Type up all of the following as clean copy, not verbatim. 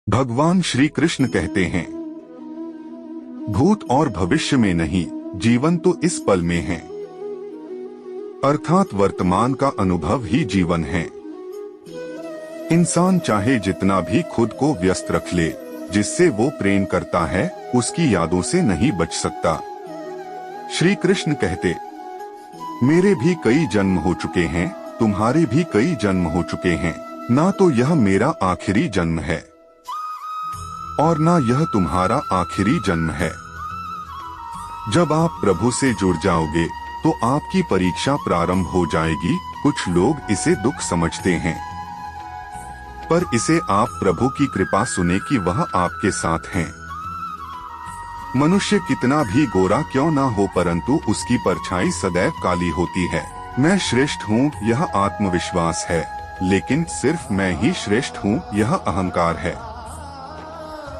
भगवान श्री कृष्ण कहते हैं, भूत और भविष्य में नहीं, जीवन तो इस पल में है। अर्थात वर्तमान का अनुभव ही जीवन है। इंसान चाहे जितना भी खुद को व्यस्त रख ले, जिससे वो प्रेम करता है उसकी यादों से नहीं बच सकता। श्री कृष्ण कहते, मेरे भी कई जन्म हो चुके हैं, तुम्हारे भी कई जन्म हो चुके हैं, ना तो यह मेरा आखिरी जन्म है और ना यह तुम्हारा आखिरी जन्म है। जब आप प्रभु से जुड़ जाओगे तो आपकी परीक्षा प्रारंभ हो जाएगी। कुछ लोग इसे दुख समझते हैं, पर इसे आप प्रभु की कृपा सुने कि वह आपके साथ हैं। मनुष्य कितना भी गोरा क्यों ना हो, परंतु उसकी परछाई सदैव काली होती है। मैं श्रेष्ठ हूँ यह आत्मविश्वास है, लेकिन सिर्फ मैं ही श्रेष्ठ हूँ यह अहंकार है।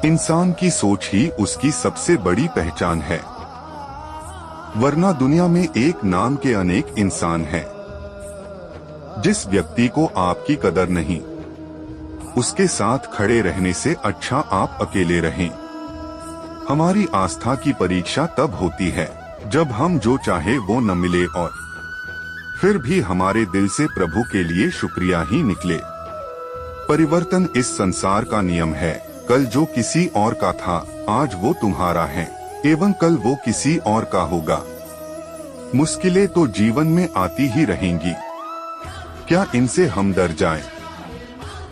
इंसान की सोच ही उसकी सबसे बड़ी पहचान है, वरना दुनिया में एक नाम के अनेक इंसान हैं। जिस व्यक्ति को आपकी कदर नहीं, उसके साथ खड़े रहने से अच्छा आप अकेले रहें। हमारी आस्था की परीक्षा तब होती है जब हम जो चाहे वो न मिले और फिर भी हमारे दिल से प्रभु के लिए शुक्रिया ही निकले। परिवर्तन इस संसार का नियम है। कल जो किसी और का था, आज वो तुम्हारा है, एवं कल वो किसी और का होगा। मुश्किलें तो जीवन में आती ही रहेंगी, क्या इनसे हम डर जाएं?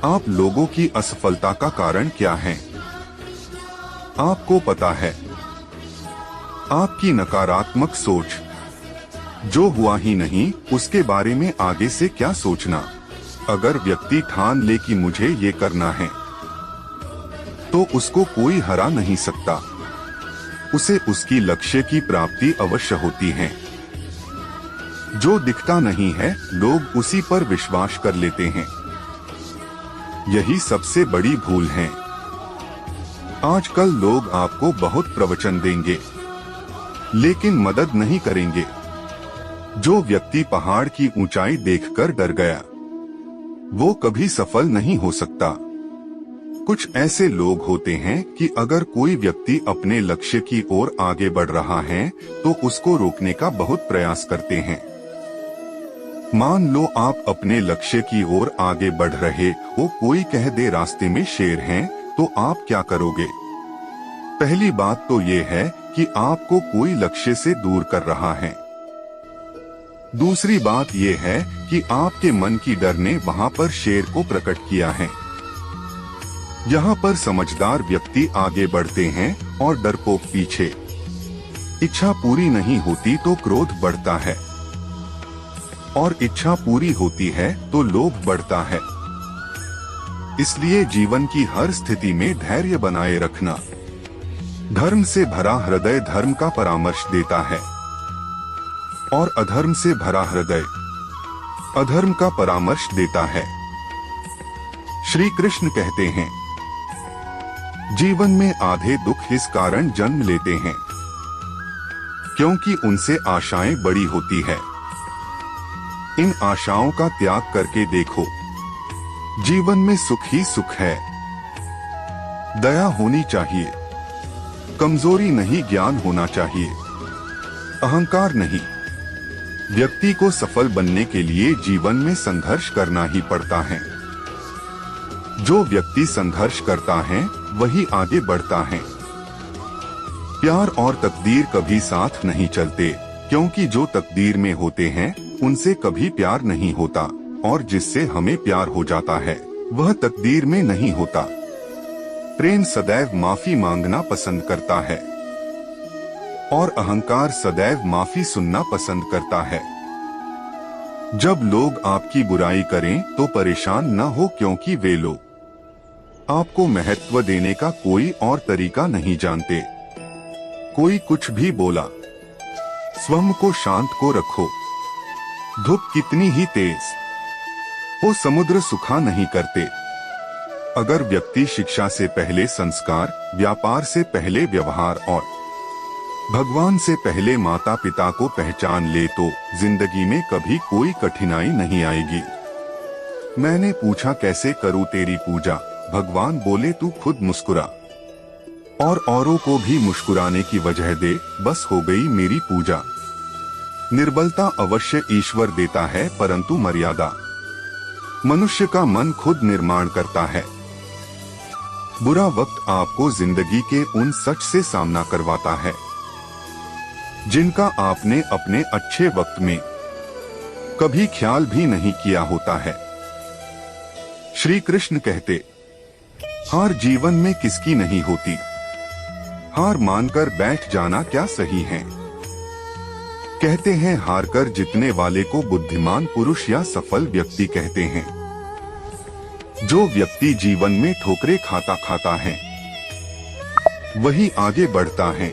आप लोगों की असफलता का कारण क्या है? आपको पता है? आपकी नकारात्मक सोच, जो हुआ ही नहीं उसके बारे में आगे से क्या सोचना। अगर व्यक्ति ठान ले कि मुझे ये करना है, तो उसको कोई हरा नहीं सकता। उसे उसकी लक्ष्य की प्राप्ति अवश्य होती है। जो दिखता नहीं है, लोग उसी पर विश्वास कर लेते हैं। यही सबसे बड़ी भूल है। आजकल लोग आपको बहुत प्रवचन देंगे, लेकिन मदद नहीं करेंगे। जो व्यक्ति पहाड़ की ऊंचाई देखकर डर गया, वो कभी सफल नहीं हो सकता। कुछ ऐसे लोग होते हैं कि अगर कोई व्यक्ति अपने लक्ष्य की ओर आगे बढ़ रहा है तो उसको रोकने का बहुत प्रयास करते हैं। मान लो आप अपने लक्ष्य की ओर आगे बढ़ रहे हो, कोई कह दे रास्ते में शेर हैं, तो आप क्या करोगे? पहली बात तो ये है कि आपको कोई लक्ष्य से दूर कर रहा है। दूसरी बात ये है कि आपके मन की डर ने वहाँ पर शेर को प्रकट किया है। यहाँ पर समझदार व्यक्ति आगे बढ़ते हैं और डरपोक पीछे। इच्छा पूरी नहीं होती तो क्रोध बढ़ता है, और इच्छा पूरी होती है तो लोभ बढ़ता है। इसलिए जीवन की हर स्थिति में धैर्य बनाए रखना। धर्म से भरा हृदय धर्म का परामर्श देता है, और अधर्म से भरा हृदय अधर्म का परामर्श देता है। श्री कृष्ण कहते हैं, जीवन में आधे दुख इस कारण जन्म लेते हैं क्योंकि उनसे आशाएं बड़ी होती है। इन आशाओं का त्याग करके देखो, जीवन में सुख ही सुख है। दया होनी चाहिए, कमजोरी नहीं, ज्ञान होना चाहिए, अहंकार नहीं। व्यक्ति को सफल बनने के लिए जीवन में संघर्ष करना ही पड़ता है। जो व्यक्ति संघर्ष करता है वही आगे बढ़ता है। प्यार और तकदीर कभी साथ नहीं चलते, क्योंकि जो तकदीर में होते हैं उनसे कभी प्यार नहीं होता, और जिससे हमें प्यार हो जाता है वह तकदीर में नहीं होता। प्रेम सदैव माफी मांगना पसंद करता है, और अहंकार सदैव माफी सुनना पसंद करता है। जब लोग आपकी बुराई करें तो परेशान न हो, क्योंकि वे लोग आपको महत्व देने का कोई और तरीका नहीं जानते। कोई कुछ भी बोला, स्वयं को शांत को रखो। धूप कितनी ही तेज हो, समुद्र सुखा नहीं करते। अगर व्यक्ति शिक्षा से पहले संस्कार, व्यापार से पहले व्यवहार और भगवान से पहले माता पिता को पहचान ले तो जिंदगी में कभी कोई कठिनाई नहीं आएगी। मैंने पूछा, कैसे करूं तेरी पूजा? भगवान बोले तू खुद मुस्कुरा और औरों को भी मुस्कुराने की वजह दे, बस हो गई मेरी पूजा। निर्बलता अवश्य ईश्वर देता है, परंतु मर्यादा मनुष्य का मन खुद निर्माण करता है। बुरा वक्त आपको जिंदगी के उन सच से सामना करवाता है जिनका आपने अपने अच्छे वक्त में कभी ख्याल भी नहीं किया होता है। श्री कृष्ण कहते, हार जीवन में किसकी नहीं होती, हार मानकर बैठ जाना क्या सही है। कहते हैं हार कर जीतने वाले को बुद्धिमान पुरुष या सफल व्यक्ति कहते हैं। जो व्यक्ति जीवन में ठोकरें खाता खाता है वही आगे बढ़ता है।